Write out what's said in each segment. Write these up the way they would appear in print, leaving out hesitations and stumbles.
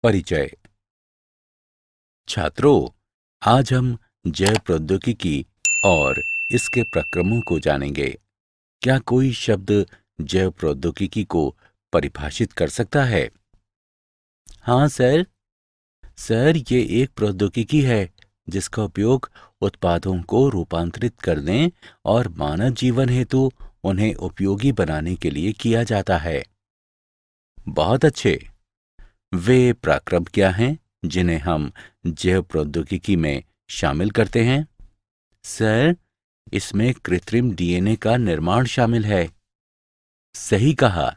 परिचय। छात्रों, आज हम जैव प्रौद्योगिकी और इसके प्रक्रमों को जानेंगे। क्या कोई शब्द जैव प्रौद्योगिकी को परिभाषित कर सकता है? हाँ सर। सर, ये एक प्रौद्योगिकी है जिसका उपयोग उत्पादों को रूपांतरित करने और मानव जीवन हेतु उन्हें उपयोगी बनाने के लिए किया जाता है। बहुत अच्छे। वे प्रक्रम क्या हैं जिन्हें हम जैव प्रौद्योगिकी में शामिल करते हैं? सर, इसमें कृत्रिम डीएनए का निर्माण शामिल है। सही कहा।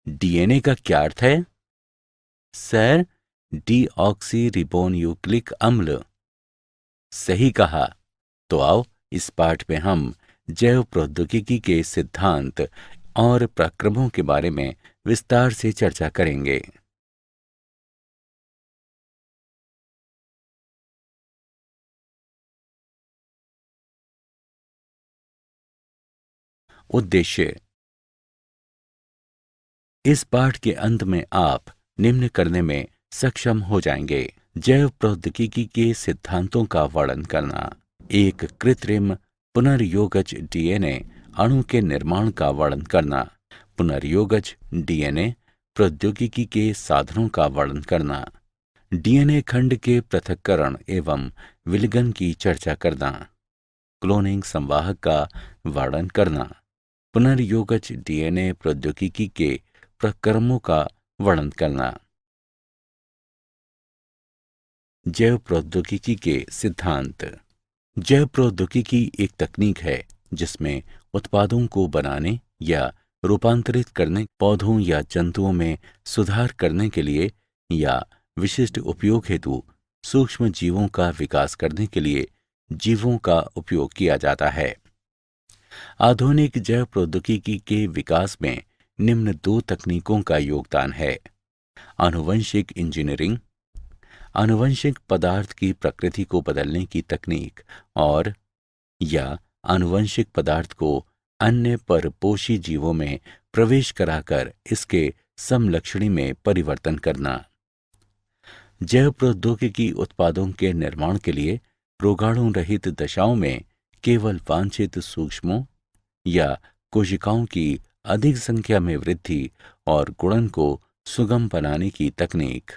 डीएनए का क्या अर्थ है? सर, डीऑक्सीरिबोन्यूक्लिक अम्ल। सही कहा। तो आओ इस पाठ में हम जैव प्रौद्योगिकी के सिद्धांत और प्रक्रमों के बारे में विस्तार से चर्चा करेंगे। उद्देश्य। इस पाठ के अंत में आप निम्न करने में सक्षम हो जाएंगे: जैव प्रौद्योगिकी के सिद्धांतों का वर्णन करना, एक कृत्रिम पुनर्योगज डीएनए अणु के निर्माण का वर्णन करना, पुनर्योगज डीएनए प्रौद्योगिकी के साधनों का वर्णन करना, डीएनए खंड के पृथक्करण एवं विलयन की चर्चा करना, क्लोनिंग संवाहक का वर्णन करना, पुनर्योगज डीएनए प्रौद्योगिकी के प्रक्रमों का वर्णन करना। जैव प्रौद्योगिकी के सिद्धांत। जैव प्रौद्योगिकी एक तकनीक है जिसमें उत्पादों को बनाने या रूपांतरित करने, पौधों या जंतुओं में सुधार करने के लिए या विशिष्ट उपयोग हेतु सूक्ष्म जीवों का विकास करने के लिए जीवों का उपयोग किया जाता है। आधुनिक जैव प्रौद्योगिकी के विकास में निम्न दो तकनीकों का योगदान है: आनुवंशिक इंजीनियरिंग, आनुवंशिक पदार्थ की प्रकृति को बदलने की तकनीक, और या आनुवंशिक पदार्थ को अन्य परपोषी जीवों में प्रवेश कराकर इसके समलक्षणी में परिवर्तन करना। जैव प्रौद्योगिकी उत्पादों के निर्माण के लिए रोगाणु रहित दशाओं में केवल वांछित सूक्ष्मों या कोशिकाओं की अधिक संख्या में वृद्धि और गुणन को सुगम बनाने की तकनीक।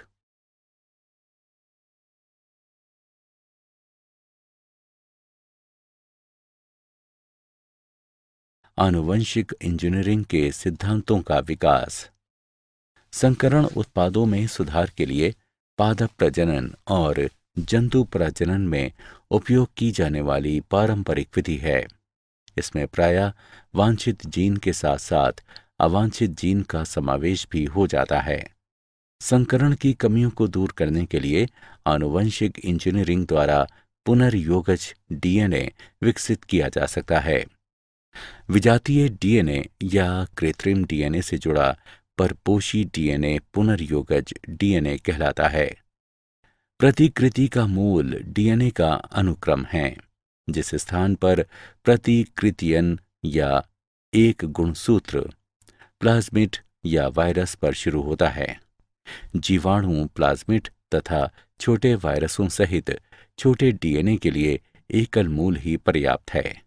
आनुवंशिक इंजीनियरिंग के सिद्धांतों का विकास। संकरण उत्पादों में सुधार के लिए पादप प्रजनन और जंतु प्रजनन में उपयोग की जाने वाली पारंपरिक विधि है। इसमें प्रायः वांछित जीन के साथ साथ अवांछित जीन का समावेश भी हो जाता है। संकरण की कमियों को दूर करने के लिए आनुवंशिक इंजीनियरिंग द्वारा पुनर्योगज डीएनए विकसित किया जा सकता है। विजातीय डीएनए या कृत्रिम डीएनए से जुड़ा परपोषी डीएनए पुनर्योगज डीएनए कहलाता है। प्रतिकृति का मूल डीएनए का अनुक्रम है, जिस स्थान पर प्रतिकृतियन या एक गुणसूत्र प्लाज्मिड या वायरस पर शुरू होता है। जीवाणु, प्लाज्मिड तथा छोटे वायरसों सहित छोटे डीएनए के लिए एकल मूल ही पर्याप्त है।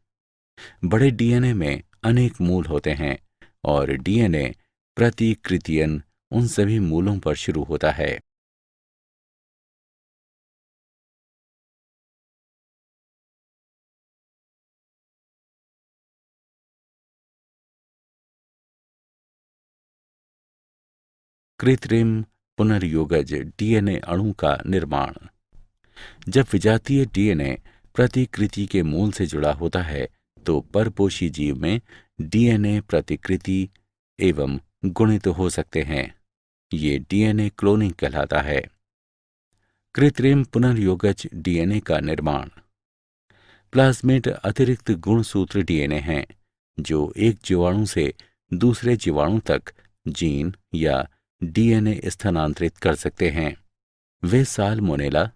बड़े डीएनए में अनेक मूल होते हैं और डीएनए प्रतिकृतियन उन सभी मूलों पर शुरू होता है। कृत्रिम पुनर्योगज डीएनए अणु का निर्माण। जब विजातीय डीएनए प्रतिकृति के मूल से जुड़ा होता है तो परपोषी जीव में डीएनए प्रतिकृति एवं गुणित हो सकते हैं। ये डीएनए क्लोनिंग कहलाता है। कृत्रिम पुनर्योगज डीएनए का निर्माण। प्लाज्मिड अतिरिक्त गुणसूत्र डीएनए हैं जो एक जीवाणु से दूसरे जीवाणु तक जीन या डीएनए स्थानांतरित कर सकते हैं। वे साल्मोनेला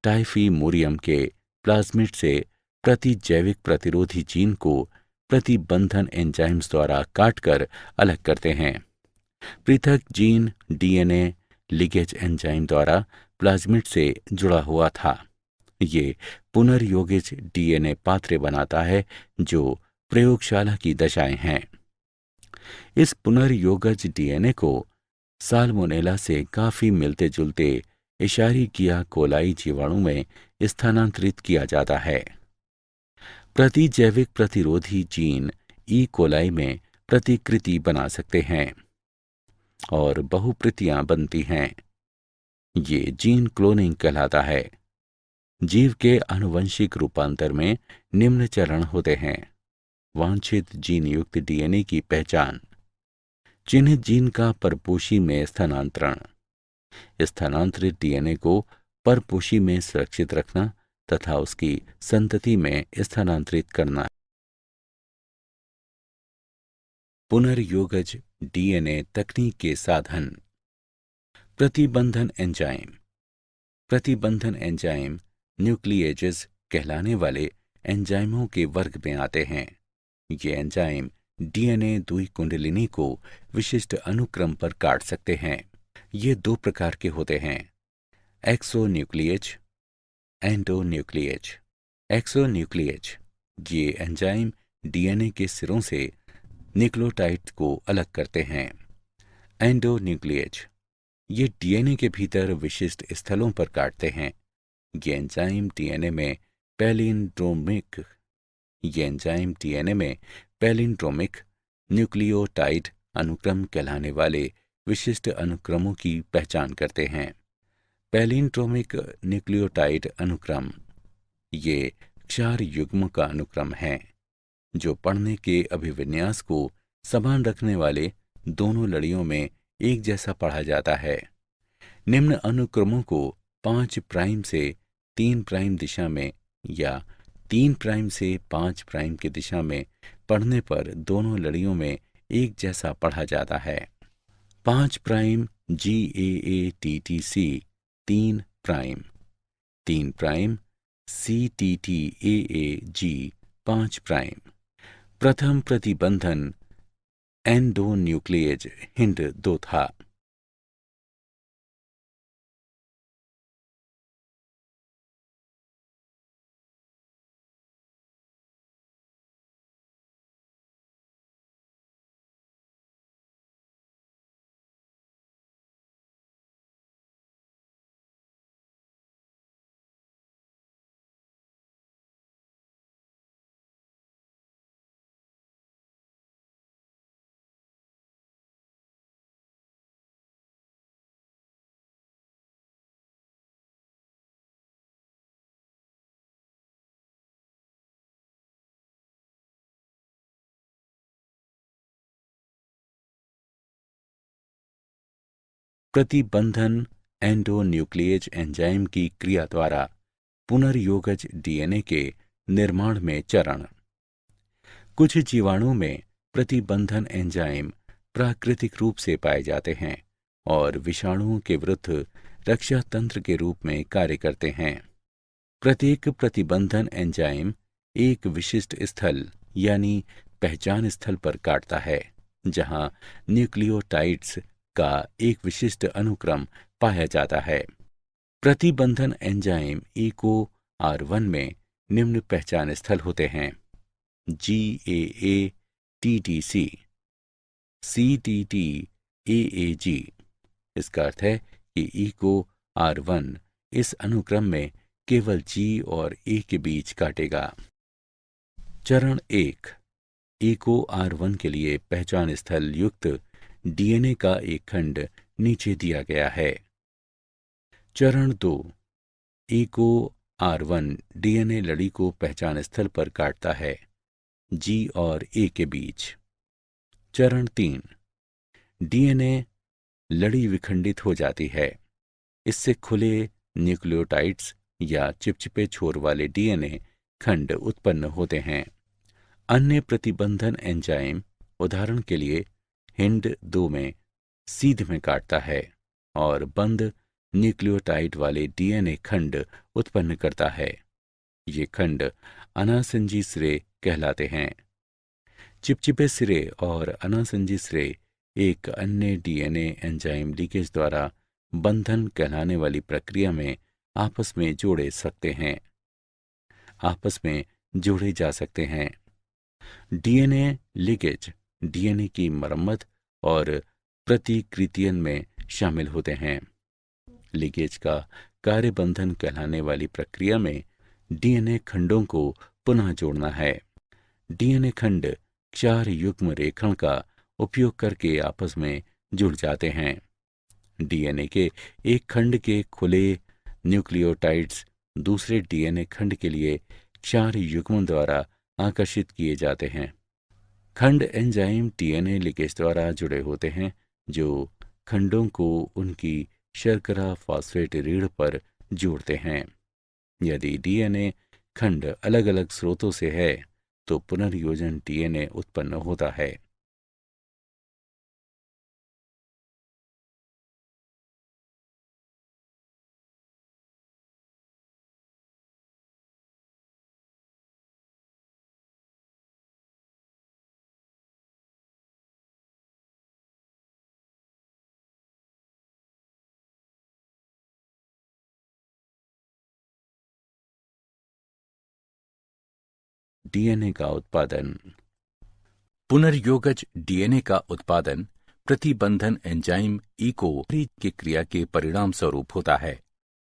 टाइफीमोरियम के प्लाज्मिड से प्रतिजैविक प्रतिरोधी जीन को प्रतिबंधन एंजाइम्स द्वारा काटकर अलग करते हैं। पृथक जीन डीएनए लिगेज एंजाइम द्वारा प्लाज्मिड से जुड़ा हुआ था। ये पुनर्योगिज डीएनए पात्रे बनाता है जो प्रयोगशाला की दशाएं हैं। इस पुनर्योगज डीएनए को साल्मोनेला से काफी मिलते जुलते इशारिकिया कोलाई जीवाणु में स्थानांतरित किया जाता है। प्रतिजैविक प्रतिरोधी जीन ई कोलाई में प्रतिकृति बना सकते हैं और बहुप्रतियां बनती हैं। ये जीन क्लोनिंग कहलाता है। जीव के आनुवंशिक रूपांतर में निम्न चरण होते हैं। वांछित जीन युक्त डीएनए की पहचान, चिन्हित जीन का परपोषी में स्थानांतरण, स्थानांतरित डीएनए को परपोषी में सुरक्षित रखना तथा उसकी संतति में स्थानांतरित करना। पुनर्योगज डीएनए तकनीक के साधन। प्रतिबंधन एंजाइम। प्रतिबंधन एंजाइम न्यूक्लिएजेस कहलाने वाले एंजाइमों के वर्ग में आते हैं। ये एंजाइम डीएनए द्विकुंडलिनी को विशिष्ट अनुक्रम पर काट सकते हैं। ये दो प्रकार के होते हैं, एक्सोन्यूक्लिएज, एंडोन्यूक्लिएज। एक्सोन्यूक्लिएज ये एंजाइम डीएनए के सिरों से न्यूक्लियोटाइड को अलग करते हैं। एंडोन्यूक्लिएज ये डीएनए के भीतर विशिष्ट स्थलों पर काटते हैं। ये एंजाइम डीएनए में पैलिंड्रोमिक न्यूक्लियोटाइड अनुक्रम कहलाने वाले विशिष्ट अनुक्रमों की पहचान करते हैं। पैलिंड्रोमिक न्यूक्लियोटाइड अनुक्रम ये क्षार युग्म का अनुक्रम है जो पढ़ने के अभिविन्यास को समान रखने वाले दोनों लड़ियों में एक जैसा पढ़ा जाता है। निम्न अनुक्रमों को 5 प्राइम से 3 प्राइम दिशा में या 3 प्राइम से 5 प्राइम की दिशा में पढ़ने पर दोनों लड़ियों में एक जैसा पढ़ा जाता है। 5 prime GAATTC 3 prime, 3 prime CTTAAG 5 prime. प्रथम प्रतिबंधन एंडोन्यूक्लिएज हिंड 2 था। प्रतिबंधन एंडोन्यूक्लिएज एंजाइम की क्रिया द्वारा पुनर्योगज डीएनए के निर्माण में चरण। कुछ जीवाणुओं में प्रतिबंधन एंजाइम प्राकृतिक रूप से पाए जाते हैं और विषाणुओं के विरुद्ध रक्षा तंत्र के रूप में कार्य करते हैं। प्रत्येक प्रतिबंधन एंजाइम एक विशिष्ट स्थल यानी पहचान स्थल पर काटता है जहां न्यूक्लियोटाइड्स का एक विशिष्ट अनुक्रम पाया जाता है। प्रतिबंधन एंजाइम EcoR1 में निम्न पहचान स्थल होते हैं: GAATTC, CTTAAG। इसका अर्थ है कि EcoR1 इस अनुक्रम में केवल G और A के बीच काटेगा। चरण 1, EcoR1 के लिए पहचान स्थल युक्त डीएनए का एक खंड नीचे दिया गया है। चरण 2, EcoR1 डीएनए लड़ी को पहचान स्थल पर काटता है G और A के बीच। चरण 3, डीएनए लड़ी विखंडित हो जाती है। इससे खुले न्यूक्लियोटाइड्स या चिपचिपे छोर वाले डीएनए खंड उत्पन्न होते हैं। अन्य प्रतिबंधन एंजाइम उदाहरण के लिए हिंड 2 में सीध में काटता है और बंद न्यूक्लियोटाइड वाले डीएनए खंड उत्पन्न करता है। ये खंड अनासंजी सिरे कहलाते हैं। चिपचिपे सिरे और अनासंजी सिरे एक अन्य डीएनए एंजाइम लीकेज द्वारा बंधन कहलाने वाली प्रक्रिया में आपस में जोड़े जा सकते हैं। डीएनए लीकेज डीएनए की मरम्मत और प्रतिकृतियन में शामिल होते हैं। लीकेज का कार्य बंधन कहलाने वाली प्रक्रिया में डीएनए खंडों को पुनः जोड़ना है। डीएनए खंड 4 युग्म रेखण का उपयोग करके आपस में जुड़ जाते हैं। डीएनए के एक खंड के खुले न्यूक्लियोटाइड्स दूसरे डीएनए खंड के लिए 4 युग्मों द्वारा आकर्षित किए जाते हैं। खंड एंजाइम डीएनए लीकेज द्वारा जुड़े होते हैं, जो खंडों को उनकी शर्करा फॉस्फेट रीढ़ पर जोड़ते हैं। यदि डीएनए खंड अलग अलग स्रोतों से है तो पुनर्योजन डीएनए उत्पन्न होता है। डीएनए का उत्पादन। पुनर्योगज डीएनए का उत्पादन प्रतिबंधन एंजाइम ईको की क्रिया के परिणाम स्वरूप होता है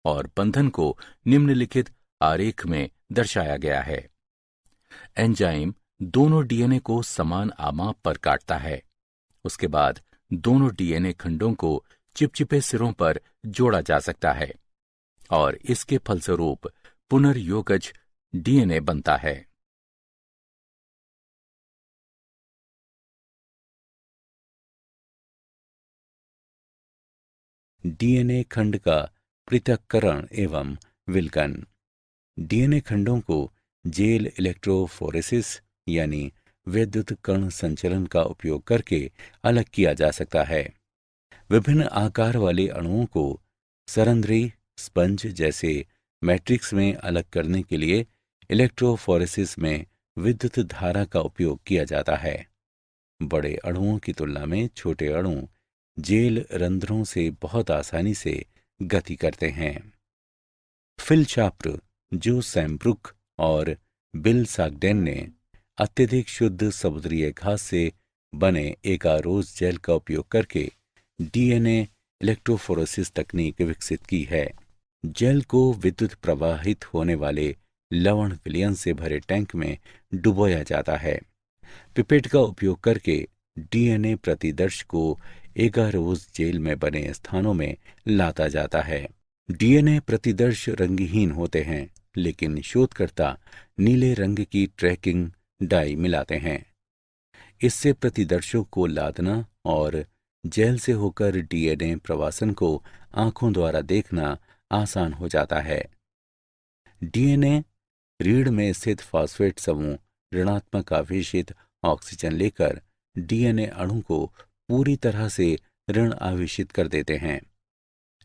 और बंधन को निम्नलिखित आरेख में दर्शाया गया है। एंजाइम दोनों डीएनए को समान आमाप पर काटता है। उसके बाद दोनों डीएनए खंडों को चिपचिपे सिरों पर जोड़ा जा सकता है और इसके फलस्वरूप पुनर्योगज डीएनए बनता है। डीएनए खंड का पृथक्करण एवं विलकन। डीएनए खंडों को जेल इलेक्ट्रोफोरेसिस यानी विद्युत कण संचलन का उपयोग करके अलग किया जा सकता है। विभिन्न आकार वाले अणुओं को सरंध्री स्पंज जैसे मैट्रिक्स में अलग करने के लिए इलेक्ट्रोफोरेसिस में विद्युत धारा का उपयोग किया जाता है। बड़े अणुओं की तुलना में छोटे अणु जेल रंध्रों से बहुत आसानी से गति करते हैं। फिल छात्र जो सैमब्रुक और बिल सागडेन ने अत्यधिक शुद्ध समुद्री घास से बने एगारोज जेल का उपयोग करके डीएनए इलेक्ट्रोफोरेसिस तकनीक विकसित की है। जेल को विद्युत प्रवाहित होने वाले लवण विलयन से भरे टैंक में डुबोया जाता है। पिपेट का उपयोग करके डीएनए प्रतिदर्श को एगारोज जेल में बने स्थानों में लाता जाता है। डीएनए प्रतिदर्श रंगहीन होते हैं, लेकिन शोधकर्ता नीले रंग की ट्रैकिंग डाई मिलाते हैं। इससे प्रतिदर्शों को लादना और जेल से होकर डीएनए प्रवासन को आंखों द्वारा देखना आसान हो जाता है। डीएनए रीढ़ में स्थित फॉस्फेट समूह ऋणात्मक आवेशित ऑक्सीजन लेकर डीएनए अणु को पूरी तरह से ऋण आवेशित कर देते हैं।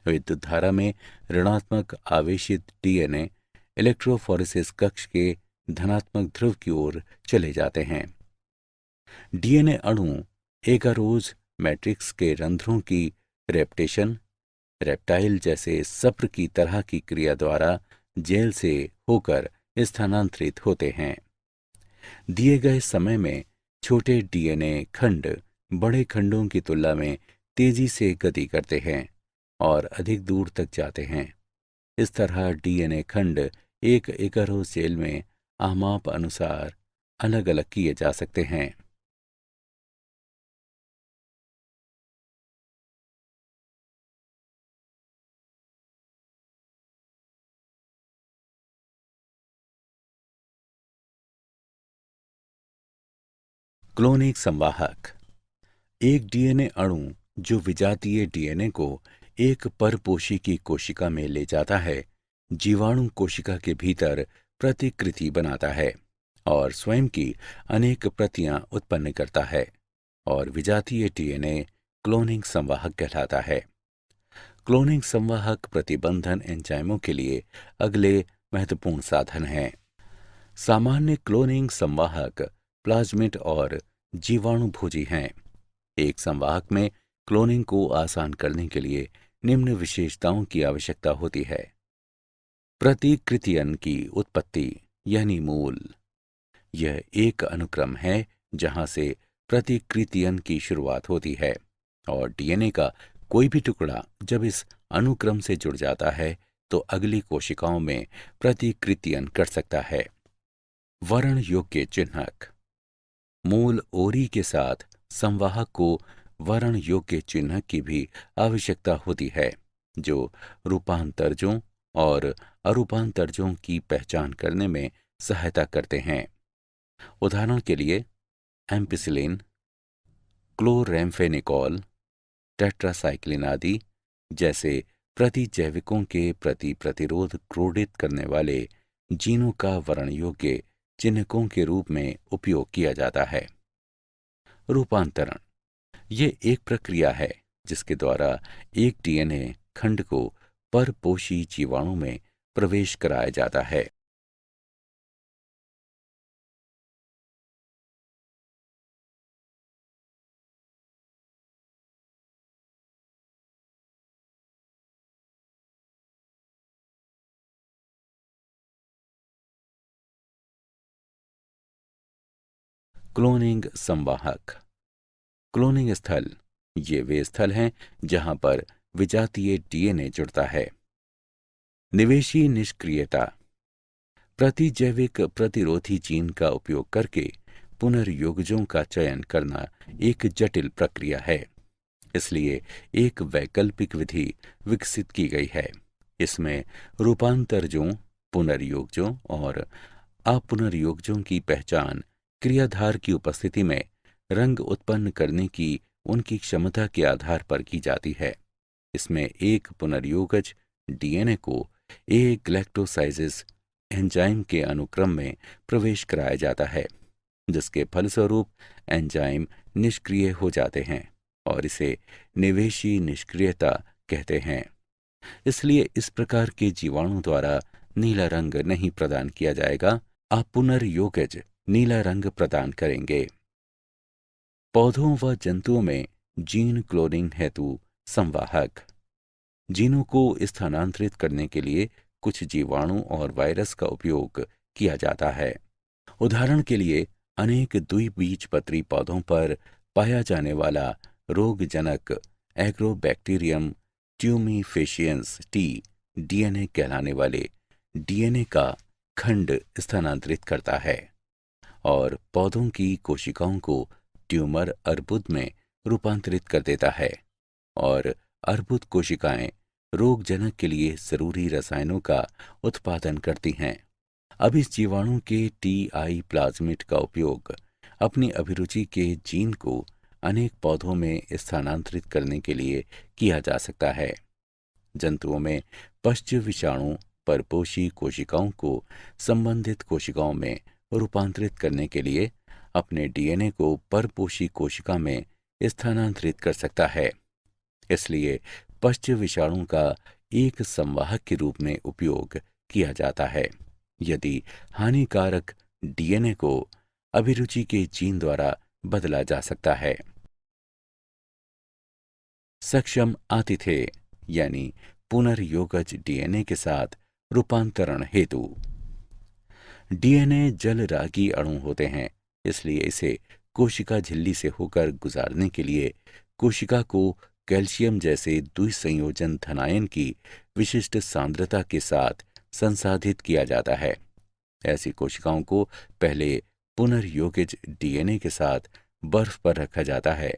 विद्युत धारा में ऋणात्मक आवेशित डीएनए इलेक्ट्रोफोरेसिस कक्ष के धनात्मक ध्रुव की ओर चले जाते हैं। डीएनए अणु एगारोज मैट्रिक्स के रंध्रों की रेप्टेशन रेप्टाइल जैसे सप्र की तरह की क्रिया द्वारा जेल से होकर स्थानांतरित होते हैं। दिए गए समय में छोटे डीएनए खंड बड़े खंडों की तुलना में तेजी से गति करते हैं और अधिक दूर तक जाते हैं। इस तरह डीएनए खंड एक एगारोज जेल में आमाप अनुसार अलग अलग किए जा सकते हैं। क्लोनिक संवाहक। एक डीएनए अणु जो विजातीय डीएनए को एक परपोषी की कोशिका में ले जाता है, जीवाणु कोशिका के भीतर प्रतिकृति बनाता है और स्वयं की अनेक प्रतियां उत्पन्न करता है और विजातीय डीएनए क्लोनिंग संवाहक कहलाता है। क्लोनिंग संवाहक प्रतिबंधन एंजाइमों के लिए अगले महत्वपूर्ण साधन हैं। सामान्य क्लोनिंग संवाहक प्लाज्मिड और जीवाणुभोजी हैं। एक संवाहक में क्लोनिंग को आसान करने के लिए निम्न विशेषताओं की आवश्यकता होती है। प्रतिकृतियन की उत्पत्ति यानी मूल। यह एक अनुक्रम है जहां से प्रतिकृतियन की शुरुआत होती है और डीएनए का कोई भी टुकड़ा जब इस अनुक्रम से जुड़ जाता है तो अगली कोशिकाओं में प्रतिकृतियन कर सकता है। वर्ण योग्य चिन्हक। मूल ओरी के साथ संवाहक को वर्ण योग्य चिन्हक की भी आवश्यकता होती है जो रूपांतरजों और अरूपांतरजों की पहचान करने में सहायता करते हैं। उदाहरण के लिए एम्पिसिलिन, क्लोरैम्फेनिकोल, टेट्रासाइक्लिन आदि जैसे प्रतिजैविकों के प्रति प्रतिरोध क्रोडित करने वाले जीनों का वर्ण योग्य चिन्हकों के रूप में उपयोग किया जाता है। रूपांतरण ये एक प्रक्रिया है जिसके द्वारा एक डीएनए खंड को परपोषी जीवाणु में प्रवेश कराया जाता है। क्लोनिंग संवाहक। क्लोनिंग स्थल ये वे स्थल हैं जहां पर विजातीय डीएनए जुड़ता है। निवेशी निष्क्रियता। प्रतिजैविक प्रतिरोधी जीन का उपयोग करके पुनर्योगजों का चयन करना एक जटिल प्रक्रिया है, इसलिए एक वैकल्पिक विधि विकसित की गई है। इसमें रूपांतरजों, पुनर्योगजों और अपुनर्योगजों की पहचान क्रियाधार की उपस्थिति में रंग उत्पन्न करने की उनकी क्षमता के आधार पर की जाती है। इसमें एक पुनर्योगज डीएनए को ए ग्लैक्टोसाइजिस एंजाइम के अनुक्रम में प्रवेश कराया जाता है, जिसके फलस्वरूप एंजाइम निष्क्रिय हो जाते हैं और इसे निवेशी निष्क्रियता कहते हैं। इसलिए इस प्रकार के जीवाणु द्वारा नीला रंग नहीं प्रदान किया जाएगा। अपुनर्योगज नीला रंग प्रदान करेंगे। पौधों व जंतुओं में जीन क्लोनिंग हेतु संवाहक। जीनों को स्थानांतरित करने के लिए कुछ जीवाणु और वायरस का उपयोग किया जाता है। उदाहरण के लिए अनेक द्विबीजपत्री पौधों पर पाया जाने वाला रोगजनक एग्रोबैक्टीरियम ट्यूमीफेशियंस टी डीएनए कहलाने वाले डीएनए का खंड स्थानांतरित करता है और पौधों की कोशिकाओं को ट्यूमर अर्बुद में रूपांतरित कर देता है और अर्बुद कोशिकाएं रोगजनक के लिए जरूरी रसायनों का उत्पादन करती हैं। अब इस जीवाणु के टीआई प्लाज्मिड का उपयोग अपनी अभिरुचि के जीन को अनेक पौधों में स्थानांतरित करने के लिए किया जा सकता है। जंतुओं में पश्च विषाणु परपोषी कोशिकाओं को संबंधित कोशिकाओं में रूपांतरित करने के लिए अपने डीएनए को परपोषी कोशिका में स्थानांतरित कर सकता है। इसलिए पश्च विषाणु का एक संवाहक के रूप में उपयोग किया जाता है यदि हानिकारक डीएनए को अभिरुचि के जीन द्वारा बदला जा सकता है। सक्षम आतिथेय यानी पुनर्योगज डीएनए के साथ रूपांतरण हेतु। डीएनए जलरागी अणु होते हैं, इसलिए इसे कोशिका झिल्ली से होकर गुजारने के लिए कोशिका को कैल्शियम जैसे द्विसंयोजन धनायन की विशिष्ट सांद्रता के साथ संसाधित किया जाता है। ऐसी कोशिकाओं को पहले पुनर्योगिज डीएनए के साथ बर्फ पर रखा जाता है,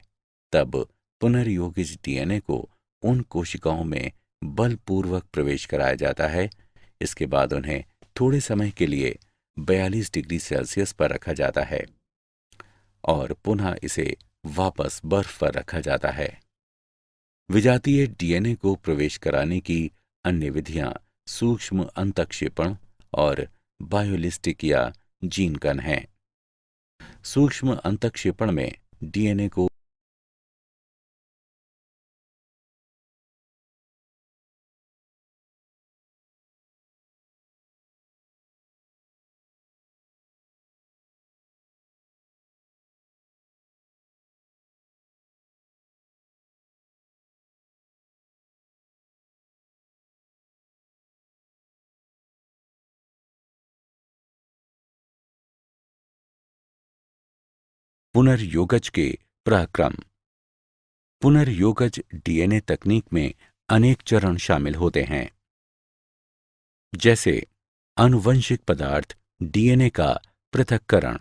तब पुनर्योगिज डीएनए को उन कोशिकाओं में बलपूर्वक प्रवेश कराया जाता है। इसके बाद उन्हें थोड़े समय के लिए 42 डिग्री सेल्सियस पर रखा जाता है और पुनः इसे वापस बर्फ पर रखा जाता है। विजातीय डीएनए को प्रवेश कराने की अन्य विधियां सूक्ष्म अंतःक्षेपण और बायोलिस्टिक या जीन गन हैं। सूक्ष्म अंतःक्षेपण में डीएनए को पुनर्योगज के पराक्रम। पुनर्योगज डीएनए तकनीक में अनेक चरण शामिल होते हैं, जैसे आनुवंशिक पदार्थ डीएनए का पृथक्करण,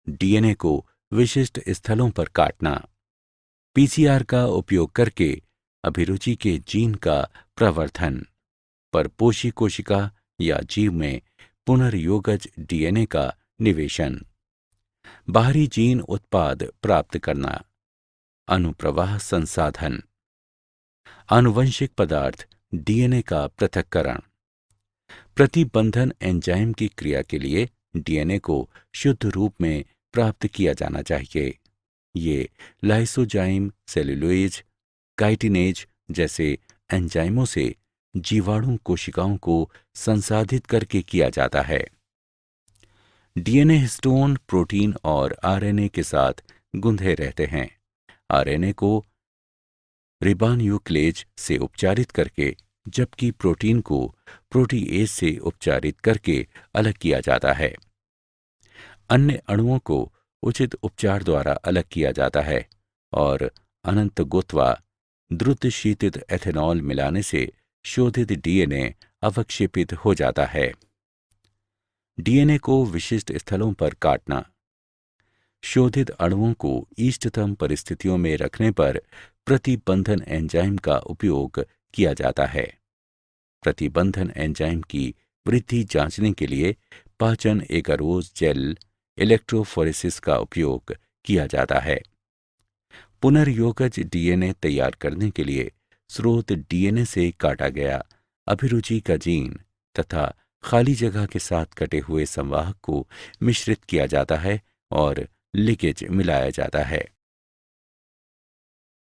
डीएनए को विशिष्ट स्थलों पर काटना, पीसीआर का उपयोग करके अभिरुचि के जीन का प्रवर्धन, परपोषी कोशिका या जीव में पुनर्योगज डीएनए का निवेशन, बाहरी जीन उत्पाद प्राप्त करना, अनुप्रवाह संसाधन, आनुवंशिक पदार्थ डीएनए का पृथक्करण, प्रतिबंधन एंजाइम की क्रिया के लिए डीएनए को शुद्ध रूप में प्राप्त किया जाना चाहिए। ये लाइसोजाइम, सेल्यूलोज, काइटिनेज जैसे एंजाइमों से जीवाणु कोशिकाओं को संसाधित करके किया जाता है। डीएनए हिस्टोन, प्रोटीन और आरएनए के साथ गुंधे रहते हैं। आरएनए को रिबोन्यूक्लेज से उपचारित करके, जबकि प्रोटीन को प्रोटीएज से उपचारित करके अलग किया जाता है। अन्य अणुओं को उचित उपचार द्वारा अलग किया जाता है और अनंत गुत्वा द्रुत शीतित एथेनॉल मिलाने से शोधित डीएनए अवक्षेपित हो जाता है। डीएनए को विशिष्ट स्थलों पर काटना। शोधित अणुओं को इष्टतम परिस्थितियों में रखने पर प्रतिबंधन एंजाइम का उपयोग किया जाता है। प्रतिबंधन एंजाइम की वृद्धि जांचने के लिए पाचन एगारोज जेल इलेक्ट्रोफोरेसिस का उपयोग किया जाता है। पुनर्योगज डीएनए तैयार करने के लिए स्रोत डीएनए से काटा गया अभिरुचि का जीन तथा खाली जगह के साथ कटे हुए संवाहक को मिश्रित किया जाता है और लिगेज मिलाया जाता है।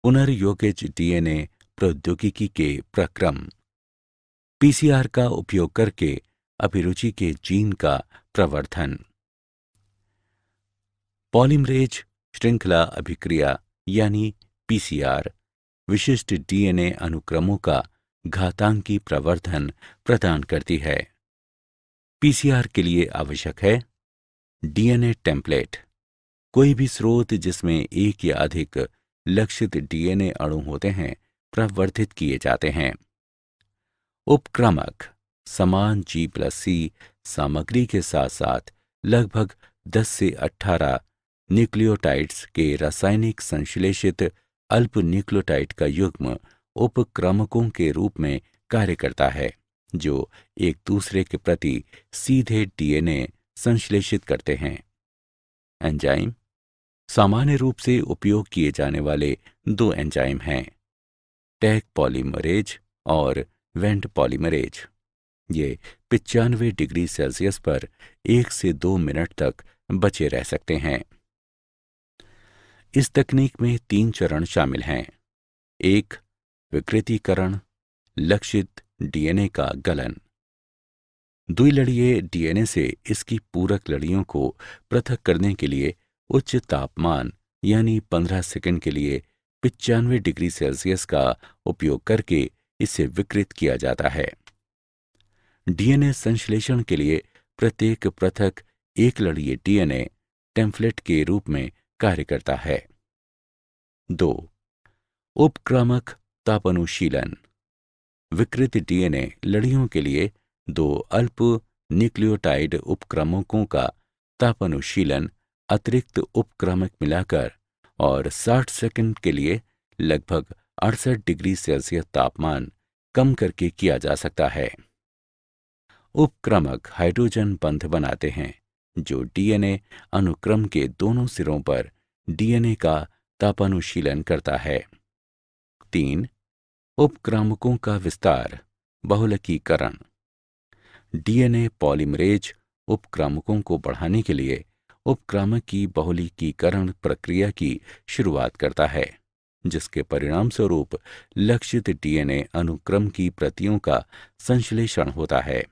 पुनर्योगज डीएनए प्रौद्योगिकी के प्रक्रम। पीसीआर का उपयोग करके अभिरुचि के जीन का प्रवर्धन। पॉलीमरेज श्रृंखला अभिक्रिया यानी पीसीआर विशिष्ट डीएनए अनुक्रमों का घातांकी प्रवर्धन प्रदान करती है। पीसीआर के लिए आवश्यक है डीएनए टेम्पलेट, कोई भी स्रोत जिसमें एक या अधिक लक्षित डीएनए अणु होते हैं प्रवर्धित किए जाते हैं। उपक्रमक समान G+C सामग्री के साथ साथ लगभग 10 से 18 न्यूक्लियोटाइड्स के रासायनिक संश्लेषित अल्प न्यूक्लियोटाइड का युग्म उपक्रमकों के रूप में कार्य करता है, जो एक दूसरे के प्रति सीधे डीएनए संश्लेषित करते हैं। एंजाइम सामान्य रूप से उपयोग किए जाने वाले दो एंजाइम हैं, टैग पॉलीमरेज और वेंट पॉलीमरेज। ये 95 डिग्री सेल्सियस पर 1 से 2 मिनट तक बचे रह सकते हैं। इस तकनीक में 3 चरण शामिल हैं। 1. विकृतीकरण, लक्षित डीएनए का गलन। द्विलड़ीय डीएनए से इसकी पूरक लड़ियों को पृथक करने के लिए उच्च तापमान यानी 15 सेकंड के लिए 95 डिग्री सेल्सियस का उपयोग करके इसे विकृत किया जाता है। डीएनए संश्लेषण के लिए प्रत्येक पृथक एक लड़ीय डीएनए टेम्पलेट के रूप में कार्य करता है। 2. उपक्रामक तापानुशीलन। विकृत डीएनए लड़ियों के लिए 2 अल्प न्यूक्लियोटाइड उपक्रमकों का तापानुशीलन अतिरिक्त उपक्रमक मिलाकर और 60 सेकंड के लिए लगभग 68 डिग्री सेल्सियस तापमान कम करके किया जा सकता है। उपक्रमक हाइड्रोजन बंध बनाते हैं जो डीएनए अनुक्रम के दोनों सिरों पर डीएनए का तापानुशीलन करता है। 3. उपक्रमकों का विस्तार, बहुलकीकरण। डीएनए पॉलीमरेज उपक्रमकों को बढ़ाने के लिए उपक्रमक की बहुलकीकरण प्रक्रिया की शुरुआत करता है, जिसके परिणामस्वरूप लक्षित डीएनए अनुक्रम की प्रतियों का संश्लेषण होता है।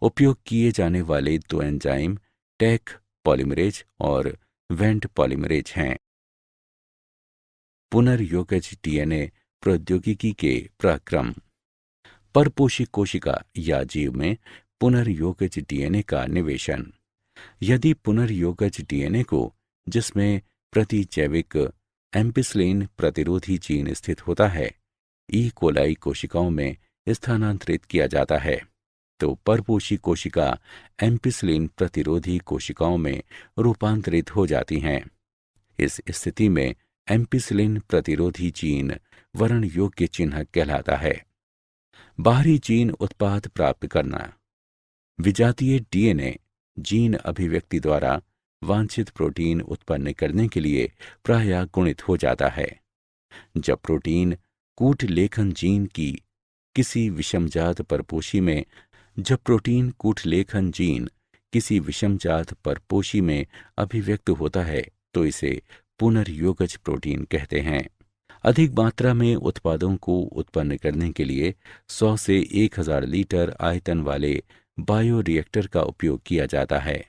उपयोग किए जाने वाले 2 एंजाइम टैग पॉलीमरेज और वेंट पॉलीमरेज हैं। पुनर्योगज डीएनए प्रौद्योगिकी के प्रक्रम। परपोषी कोशिका या जीव में पुनर्योगज डीएनए का निवेशन। यदि पुनर्योगज डीएनए को जिसमें प्रतिजैविक एम्पिसिलिन प्रतिरोधी जीन स्थित होता है, ई कोलाई कोशिकाओं में स्थानांतरित किया जाता है, तो परपोषी कोशिका एम्पिसिलिन प्रतिरोधी कोशिकाओं में रूपांतरित हो जाती हैं। इस स्थिति में एम्पिसिलिन प्रतिरोधी जीन वर्ण योग्य चिन्ह कहलाता है। बाहरी जीन उत्पाद प्राप्त करना। विजातीय डीएनए जीन अभिव्यक्ति द्वारा वांछित प्रोटीन उत्पन्न करने के लिए प्रायः गुणित हो जाता है। जब प्रोटीन कूट लेखन जीन की किसी विषमजात परपोषी में जब प्रोटीन कूटलेखन जीन किसी विषमजात परपोषी में अभिव्यक्त होता है तो इसे पुनर्योगज प्रोटीन कहते हैं। अधिक मात्रा में उत्पादों को उत्पन्न करने के लिए 100 से 1000 लीटर आयतन वाले बायोरिएक्टर का उपयोग किया जाता है।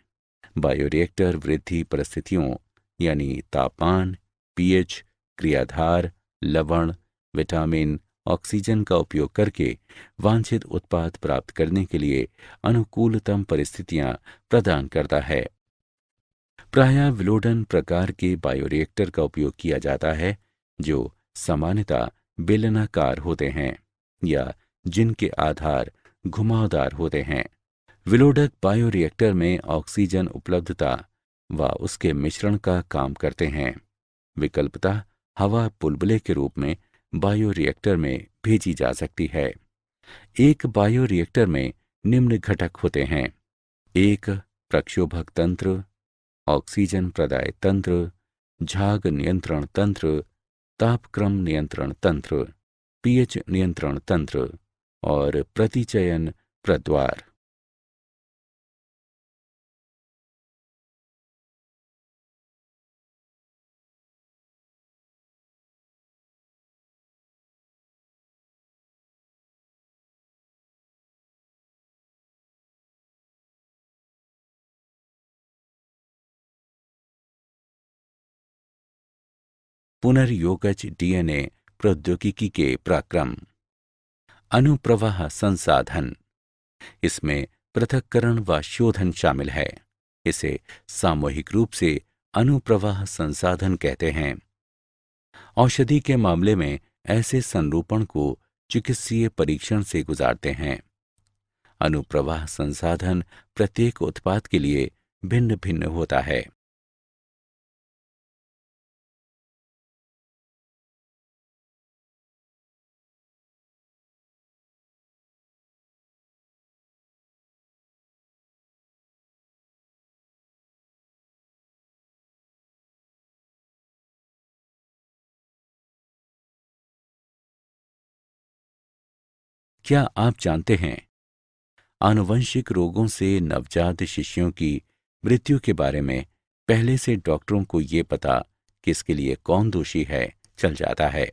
बायोरिएक्टर वृद्धि परिस्थितियों यानी तापमान, पीएच, क्रियाधार, लवण, विटामिन, ऑक्सीजन का उपयोग करके वांछित उत्पाद प्राप्त करने के लिए अनुकूलतम परिस्थितियां प्रदान करता है। प्रायः विलोडन प्रकार के बायोरिएक्टर का उपयोग किया जाता है जो सामान्यतः बेलनाकार होते हैं या जिनके आधार घुमावदार होते हैं। विलोडक बायोरिएक्टर में ऑक्सीजन उपलब्धता व उसके मिश्रण का काम करते हैं। विकल्पतः हवा बुलबुले के रूप में बायोरिएक्टर में भेजी जा सकती है। एक बायोरिएक्टर में निम्न घटक होते हैं: एक प्रक्षोभक तंत्र, ऑक्सीजन प्रदाय तंत्र, झाग नियंत्रण तंत्र, तापक्रम नियंत्रण तंत्र, पीएच नियंत्रण तंत्र और प्रतिचयन प्रद्वार। पुनर्योगज डीएनए प्रौद्योगिकी के पराक्रम। अनुप्रवाह संसाधन। इसमें पृथक्करण व शोधन शामिल है। इसे सामूहिक रूप से अनुप्रवाह संसाधन कहते हैं। औषधि के मामले में ऐसे संरूपण को चिकित्सीय परीक्षण से गुजारते हैं। अनुप्रवाह संसाधन प्रत्येक उत्पाद के लिए भिन्न भिन्न होता है। क्या आप जानते हैं आनुवंशिक रोगों से नवजात शिशुओं की मृत्यु के बारे में पहले से डॉक्टरों को ये पता कि इसके लिए कौन दोषी है चल जाता है।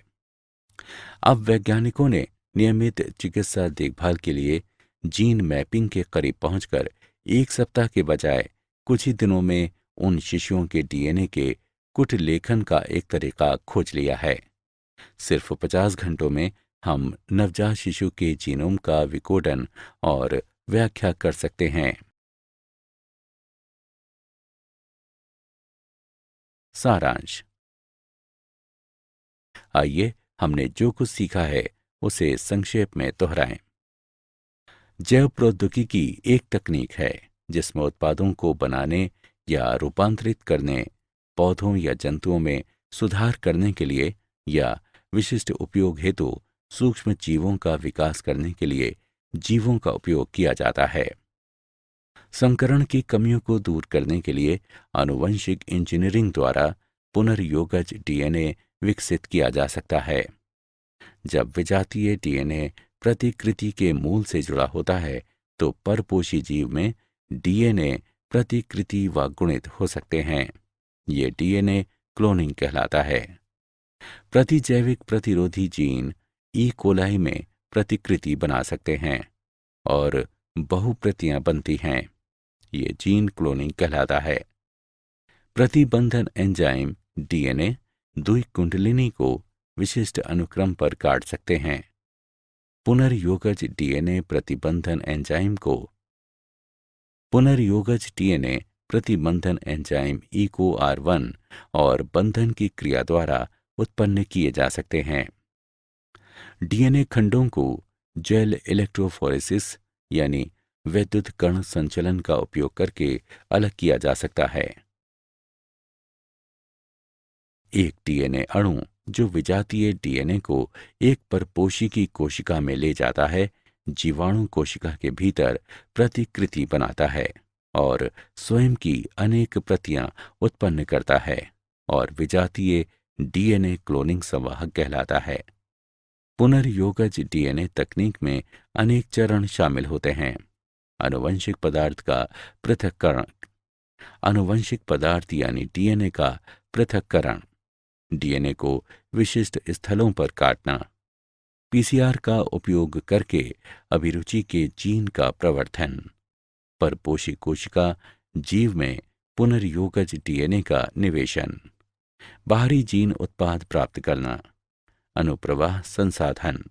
अब वैज्ञानिकों ने नियमित चिकित्सा देखभाल के लिए जीन मैपिंग के करीब पहुंचकर एक सप्ताह के बजाय कुछ ही दिनों में उन शिशुओं के डीएनए के कुट लेखन का एक तरीका खोज लिया है। सिर्फ 50 घंटों में हम नवजात शिशु के जीनोम का विकोडन और व्याख्या कर सकते हैं। सारांश। आइए हमने जो कुछ सीखा है उसे संक्षेप में दोहराएं। जैव प्रौद्योगिकी एक तकनीक है जिसमें उत्पादों को बनाने या रूपांतरित करने, पौधों या जंतुओं में सुधार करने के लिए या विशिष्ट उपयोग हेतु सूक्ष्म जीवों का विकास करने के लिए जीवों का उपयोग किया जाता है। संकरण की कमियों को दूर करने के लिए आनुवंशिक इंजीनियरिंग द्वारा पुनर्योगज डीएनए विकसित किया जा सकता है। जब विजातीय डीएनए प्रतिकृति के मूल से जुड़ा होता है तो परपोषी जीव में डीएनए प्रतिकृति व गुणित हो सकते हैं। ये डीएनए क्लोनिंग कहलाता है। प्रतिजैविक प्रतिरोधी जीन ई कोलाई में प्रतिकृति बना सकते हैं और बहुप्रतियां बनती हैं। ये जीन क्लोनिंग कहलाता है। प्रतिबंधन एंजाइम डीएनए द्विकुंडलिनी को विशिष्ट अनुक्रम पर काट सकते हैं। पुनर्योगज डीएनए प्रतिबंधन एंजाइम को पुनर्योगज डीएनए प्रतिबंधन एंजाइम EcoR1 और बंधन की क्रिया द्वारा उत्पन्न किए जा सकते हैं। डीएनए खंडों को जेल इलेक्ट्रोफोरेसिस यानी विद्युत कण संचलन का उपयोग करके अलग किया जा सकता है। एक डीएनए अणु जो विजातीय डीएनए को एक परपोषी की कोशिका में ले जाता है, जीवाणु कोशिका के भीतर प्रतिकृति बनाता है और स्वयं की अनेक प्रतियां उत्पन्न करता है और विजातीय डीएनए क्लोनिंग संवाहक कहलाता है। पुनर्योगज डीएनए तकनीक में अनेक चरण शामिल होते हैं। आनुवंशिक पदार्थ का पृथक्करण, आनुवंशिक पदार्थ यानी डीएनए का पृथक्करण, डीएनए को विशिष्ट स्थलों पर काटना, पीसीआर का उपयोग करके अभिरुचि के जीन का प्रवर्धन, परपोषी कोशिका जीव में पुनर्योगज डीएनए का निवेशन, बाहरी जीन उत्पाद प्राप्त करना, अनुप्रवाह संसाधन।